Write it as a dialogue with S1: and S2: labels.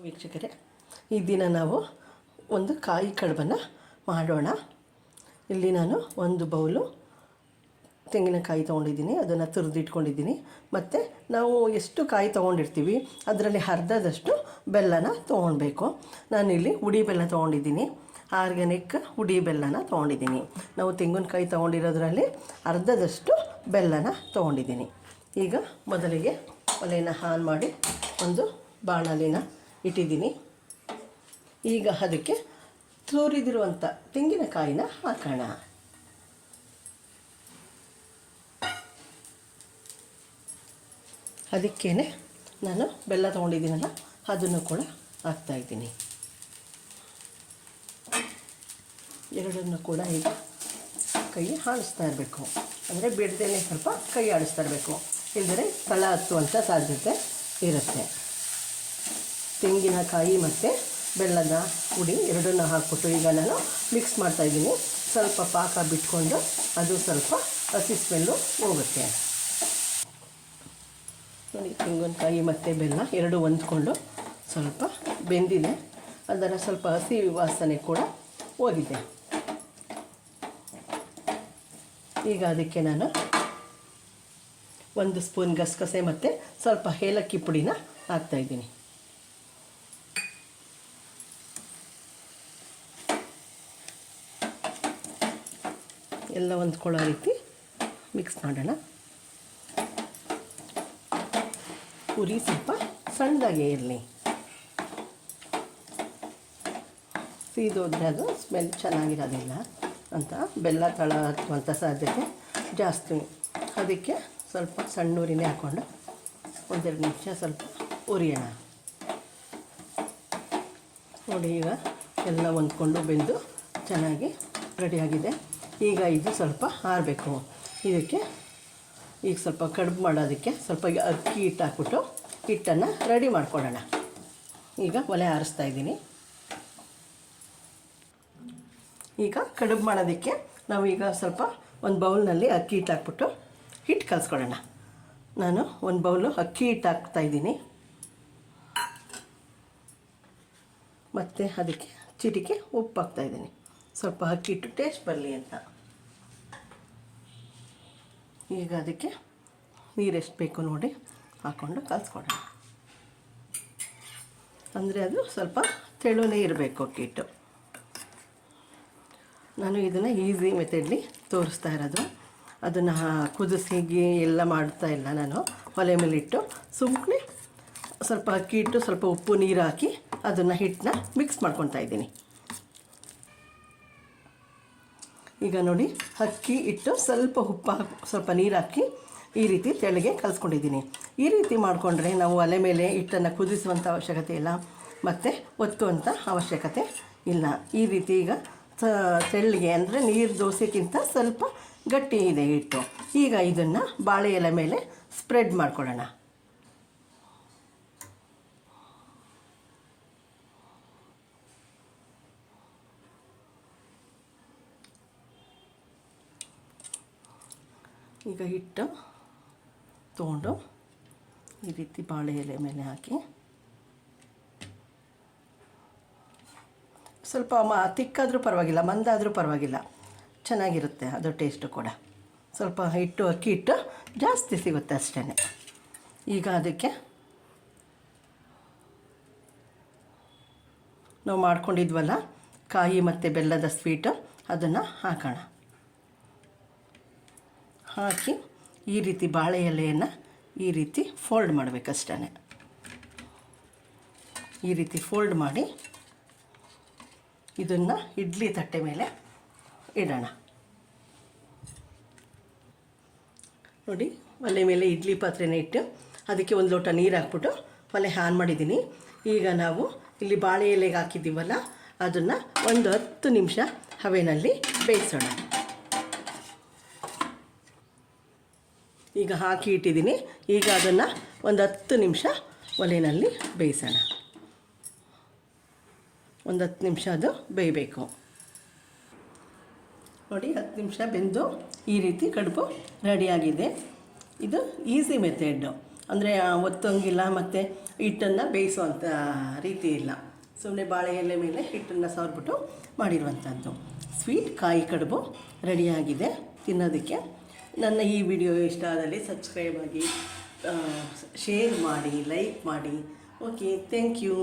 S1: ವೀಕ್ಷಕರೇ, ಈ ದಿನ ನಾವು ಒಂದು ಕಾಯಿ ಕಡುಬನ್ನು ಮಾಡೋಣ. ಇಲ್ಲಿ ನಾನು ಒಂದು ಬೌಲು ತೆಂಗಿನಕಾಯಿ ತೊಗೊಂಡಿದ್ದೀನಿ, ಅದನ್ನು ತುರಿದಿಟ್ಕೊಂಡಿದ್ದೀನಿ. ಮತ್ತು ನಾವು ಎಷ್ಟು ಕಾಯಿ ತೊಗೊಂಡಿರ್ತೀವಿ ಅದರಲ್ಲಿ ಅರ್ಧದಷ್ಟು ಬೆಲ್ಲನ ತೊಗೊಳ್ಬೇಕು. ನಾನಿಲ್ಲಿ ಉಡಿ ಬೆಲ್ಲ ತೊಗೊಂಡಿದ್ದೀನಿ, ಆರ್ಗ್ಯಾನಿಕ್ ಉಡಿ ಬೆಲ್ಲನ ತೊಗೊಂಡಿದ್ದೀನಿ. ನಾವು ತೆಂಗಿನಕಾಯಿ ತೊಗೊಂಡಿರೋದ್ರಲ್ಲಿ ಅರ್ಧದಷ್ಟು ಬೆಲ್ಲನ ತೊಗೊಂಡಿದ್ದೀನಿ. ಈಗ ಮೊದಲಿಗೆ ಒಲೆಯನ್ನು ಆನ್ ಮಾಡಿ ಒಂದು ಬಾಣಲಿನ ಇಟ್ಟಿದ್ದೀನಿ. ಈಗ ಅದಕ್ಕೆ ತುರಿದಿರುವಂಥ ತೆಂಗಿನಕಾಯಿನ ಹಾಕೋಣ. ಅದಕ್ಕೇ ನಾನು ಬೆಲ್ಲ ತೊಗೊಂಡಿದ್ದೀನಲ್ಲ ಅದನ್ನು ಕೂಡ ಹಾಕ್ತಾಯಿದ್ದೀನಿ. ಎರಡನ್ನು ಕೂಡ ಈಗ ಕೈ ಆಡಿಸ್ತಾ ಇರಬೇಕು, ಅಂದರೆ ಬಿಡದೇನೆ ಸ್ವಲ್ಪ ಕೈ ಆಡಿಸ್ತಾ ಇರಬೇಕು, ಇಲ್ಲದ್ರೆ ತಳ ಹತ್ತುವಂಥ ಸಾಧ್ಯತೆ ಇರುತ್ತೆ. ತೆಂಗಿನಕಾಯಿ ಮತ್ತು ಬೆಲ್ಲದ ಹುಡಿ ಎರಡನ್ನು ಹಾಕ್ಬಿಟ್ಟು ಈಗ ನಾನು ಮಿಕ್ಸ್ ಮಾಡ್ತಾಯಿದ್ದೀನಿ. ಸ್ವಲ್ಪ ಪಾಕ ಬಿಟ್ಕೊಂಡು ಅದು ಸ್ವಲ್ಪ ಹಸಿ ಸ್ಮೆಲ್ಲು ಹೋಗುತ್ತೆ. ನೋಡಿ, ತೆಂಗಿನಕಾಯಿ ಮತ್ತು ಬೆಲ್ಲ ಎರಡು ಹೊಂದ್ಕೊಂಡು ಸ್ವಲ್ಪ ಬೆಂದಿದೆ, ಅದರ ಸ್ವಲ್ಪ ಹಸಿ ವಾಸನೆ ಕೂಡ ಹೋಗಿದೆ. ಈಗ ಅದಕ್ಕೆ ನಾನು 1 ಸ್ಪೂನ್ ಗಸಗಸೆ ಮತ್ತು ಸ್ವಲ್ಪ ಏಲಕ್ಕಿ ಪುಡಿನ ಹಾಕ್ತಾಯಿದ್ದೀನಿ. ಎಲ್ಲ ಹೊಂದ್ಕೊಳ್ಳೋ ರೀತಿ ಮಿಕ್ಸ್ ಮಾಡೋಣ. ಉರಿ ಸ್ವಲ್ಪ ಸಣ್ಣದಾಗೆ ಇರಲಿ, ಸೀದೋದ್ರೆ ಅದು ಸ್ಮೆಲ್ ಚೆನ್ನಾಗಿರೋದಿಲ್ಲ ಅಂತ, ಬೆಲ್ಲ ತಳ ಹತ್ತುವಂಥ ಸಾಧ್ಯತೆ ಜಾಸ್ತಿ. ಅದಕ್ಕೆ ಸ್ವಲ್ಪ ಸಣ್ಣ ಉರಿನೇ ಹಾಕ್ಕೊಂಡು 1-2 ನಿಮಿಷ ಸ್ವಲ್ಪ ಉರಿಯೋಣ. ನೋಡಿ, ಈಗ ಎಲ್ಲ ಹೊಂದ್ಕೊಂಡು ಬೆಂದು ಚೆನ್ನಾಗಿ ರೆಡಿಯಾಗಿದೆ. ಈಗ ಇದು ಸ್ವಲ್ಪ ಆರಬೇಕು. ಇದಕ್ಕೆ ಈಗ ಸ್ವಲ್ಪ ಕಡುಬು ಮಾಡೋದಕ್ಕೆ ಸ್ವಲ್ಪ ಅಕ್ಕಿ ಹಿಟ್ಟು ಹಾಕ್ಬಿಟ್ಟು ಹಿಟ್ಟನ್ನು ರೆಡಿ ಮಾಡ್ಕೊಳ್ಳೋಣ. ಈಗ ಒಲೆ ಆರಿಸ್ತಾಯಿದ್ದೀನಿ. ಈಗ ಕಡುಬು ಮಾಡೋದಕ್ಕೆ ನಾವು ಈಗ ಸ್ವಲ್ಪ ಒಂದು ಬೌಲ್ನಲ್ಲಿ ಅಕ್ಕಿ ಹಿಟ್ಟು ಹಾಕ್ಬಿಟ್ಟು ಹಿಟ್ಟು ಕಲಿಸ್ಕೊಳ್ಳೋಣ. ನಾನು 1 ಬೌಲು ಅಕ್ಕಿ ಹಿಟ್ಟು ಹಾಕ್ತಾಯಿದ್ದೀನಿ. ಮತ್ತು ಅದಕ್ಕೆ ಚಿಟಿಕೆ ಉಪ್ಪು ಹಾಕ್ತಾಯಿದ್ದೀನಿ, ಸ್ವಲ್ಪ ಅಕ್ಕಿ ಹಿಟ್ಟು ಟೇಸ್ಟ್ ಬರಲಿ ಅಂತ. ಈಗ ಅದಕ್ಕೆ ನೀರೆಷ್ಟು ಬೇಕು ನೋಡಿ ಹಾಕ್ಕೊಂಡು ಕಲಿಸ್ಕೊಡೋಣ. ಅಂದರೆ ಅದು ಸ್ವಲ್ಪ ತೆಳುನೇ ಇರಬೇಕು ಅಕ್ಕಿ ಹಿಟ್ಟು. ನಾನು ಇದನ್ನು ಈಸಿ ಮೆಥಡ್ಲಿ ತೋರಿಸ್ತಾ ಇರೋದು, ಅದನ್ನು ಕುದಿಸಿ ಎಲ್ಲ ಮಾಡ್ತಾ ಇಲ್ಲ. ನಾನು ಒಲೆ ಮೇಲೆ ಇಟ್ಟು ಸುಮ್ಮನೆ ಸ್ವಲ್ಪ ಅಕ್ಕಿ ಹಿಟ್ಟು ಸ್ವಲ್ಪ ಉಪ್ಪು ನೀರು ಹಾಕಿ ಅದನ್ನು ಹಿಟ್ಟನ್ನ ಮಿಕ್ಸ್ ಮಾಡ್ಕೊತಾ ಇದ್ದೀನಿ. ಈಗ ನೋಡಿ, ಅಕ್ಕಿ ಹಿಟ್ಟು ಸ್ವಲ್ಪ ಉಪ್ಪು ಸ್ವಲ್ಪ ನೀರು ಹಾಕಿ ಈ ರೀತಿ ತೆಳ್ಳಗೆ ಕಲಿಸ್ಕೊಂಡಿದ್ದೀನಿ. ಈ ರೀತಿ ಮಾಡಿಕೊಂಡ್ರೆ ನಾವು ಒಲೆ ಮೇಲೆ ಹಿಟ್ಟನ್ನು ಕುದಿಸುವಂಥ ಅವಶ್ಯಕತೆ ಇಲ್ಲ, ಮತ್ತು ಒತ್ತುವಂಥ ಅವಶ್ಯಕತೆ ಇಲ್ಲ. ಈ ರೀತಿ ಈಗ ತೆಳ್ಳಗೆ ಅಂದರೆ ನೀರು ದೋಸೆಗಿಂತ ಸ್ವಲ್ಪ ಗಟ್ಟಿ ಇದೆ ಹಿಟ್ಟು. ಈಗ ಇದನ್ನು ಬಾಳೆ ಎಲೆ ಮೇಲೆ ಸ್ಪ್ರೆಡ್ ಮಾಡ್ಕೊಳ್ಳೋಣ. ಈಗ ಹಿಟ್ಟು ತೊಗೊಂಡು ಈ ರೀತಿ ಬಾಳೆ ಎಲೆ ಮೇಲೆ ಹಾಕಿ ಸ್ವಲ್ಪ ತಿಕ್ಕಾದರೂ ಪರವಾಗಿಲ್ಲ, ಮಂದಾದರೂ ಪರವಾಗಿಲ್ಲ, ಚೆನ್ನಾಗಿರುತ್ತೆ ಅದು ಟೇಸ್ಟು ಕೂಡ. ಸ್ವಲ್ಪ ಹಿಟ್ಟು ಅಕ್ಕಿ ಹಿಟ್ಟು ಜಾಸ್ತಿ ಸಿಗುತ್ತೆ ಅಷ್ಟೇ. ಈಗ ಅದಕ್ಕೆ ನಾವು ಮಾಡ್ಕೊಂಡಿದ್ವಲ್ಲ ಕಾಯಿ ಮತ್ತು ಬೆಲ್ಲದ ಸ್ವೀಟು, ಅದನ್ನು ಹಾಕೋಣ. ಹಾಕಿ ಈ ರೀತಿ ಬಾಳೆ ಎಲೆಯನ್ನು ಈ ರೀತಿ ಫೋಲ್ಡ್ ಮಾಡಬೇಕಷ್ಟೇ. ಈ ರೀತಿ ಫೋಲ್ಡ್ ಮಾಡಿ ಇದನ್ನು ಇಡ್ಲಿ ತಟ್ಟೆ ಮೇಲೆ ಇಡೋಣ. ನೋಡಿ, ಒಲೆ ಮೇಲೆ ಇಡ್ಲಿ ಪಾತ್ರೆನ ಇಟ್ಟು ಅದಕ್ಕೆ 1 ಲೋಟ ನೀರು ಹಾಕ್ಬಿಟ್ಟು ಒಲೆ ಆನ್ ಮಾಡಿದ್ದೀನಿ. ಈಗ ನಾವು ಇಲ್ಲಿ ಬಾಳೆ ಎಲೆಗೆ ಹಾಕಿದ್ದೀವಲ್ಲ ಅದನ್ನು ಒಂದು 10 ನಿಮಿಷ ಹವೆನಲ್ಲಿ ಬೇಯಿಸೋಣ. ಈಗ ಹಾಕಿ ಇಟ್ಟಿದ್ದೀನಿ. ಈಗ ಅದನ್ನು ಒಂದು 10 ನಿಮಿಷ ಒಲೆಯಲ್ಲಿ ಬೇಯಿಸೋಣ. ಒಂದು 10 ನಿಮಿಷ ಅದು ಬೇಯಬೇಕು. ನೋಡಿ, 10 ನಿಮಿಷ ಬೆಂದು ಈ ರೀತಿ ಕಡುಬು ರೆಡಿಯಾಗಿದೆ. ಇದು ಈಸಿ ಮೆಥಡ್, ಅಂದರೆ ಒತ್ತೋಂಗಿಲ್ಲ ಮತ್ತು ಹಿಟ್ಟನ್ನು ಬೇಯಿಸುವಂಥ ರೀತಿ ಇಲ್ಲ. ಸುಮ್ಮನೆ ಬಾಳೆ ಎಲೆ ಮೇಲೆ ಹಿಟ್ಟನ್ನು ಸವರ್ಬಿಟ್ಟು ಮಾಡಿರುವಂಥದ್ದು ಸ್ವೀಟ್ ಕಾಯಿ ಕಡುಬು ರೆಡಿಯಾಗಿದೆ ತಿನ್ನೋದಕ್ಕೆ. ನನ್ನ ಈ ವಿಡಿಯೋ ಇಷ್ಟ ಆದಲ್ಲಿ ಸಬ್ಸ್ಕ್ರೈಬ್ ಆಗಿ, ಶೇರ್ ಮಾಡಿ, ಲೈಕ್ ಮಾಡಿ. Okay, thank you.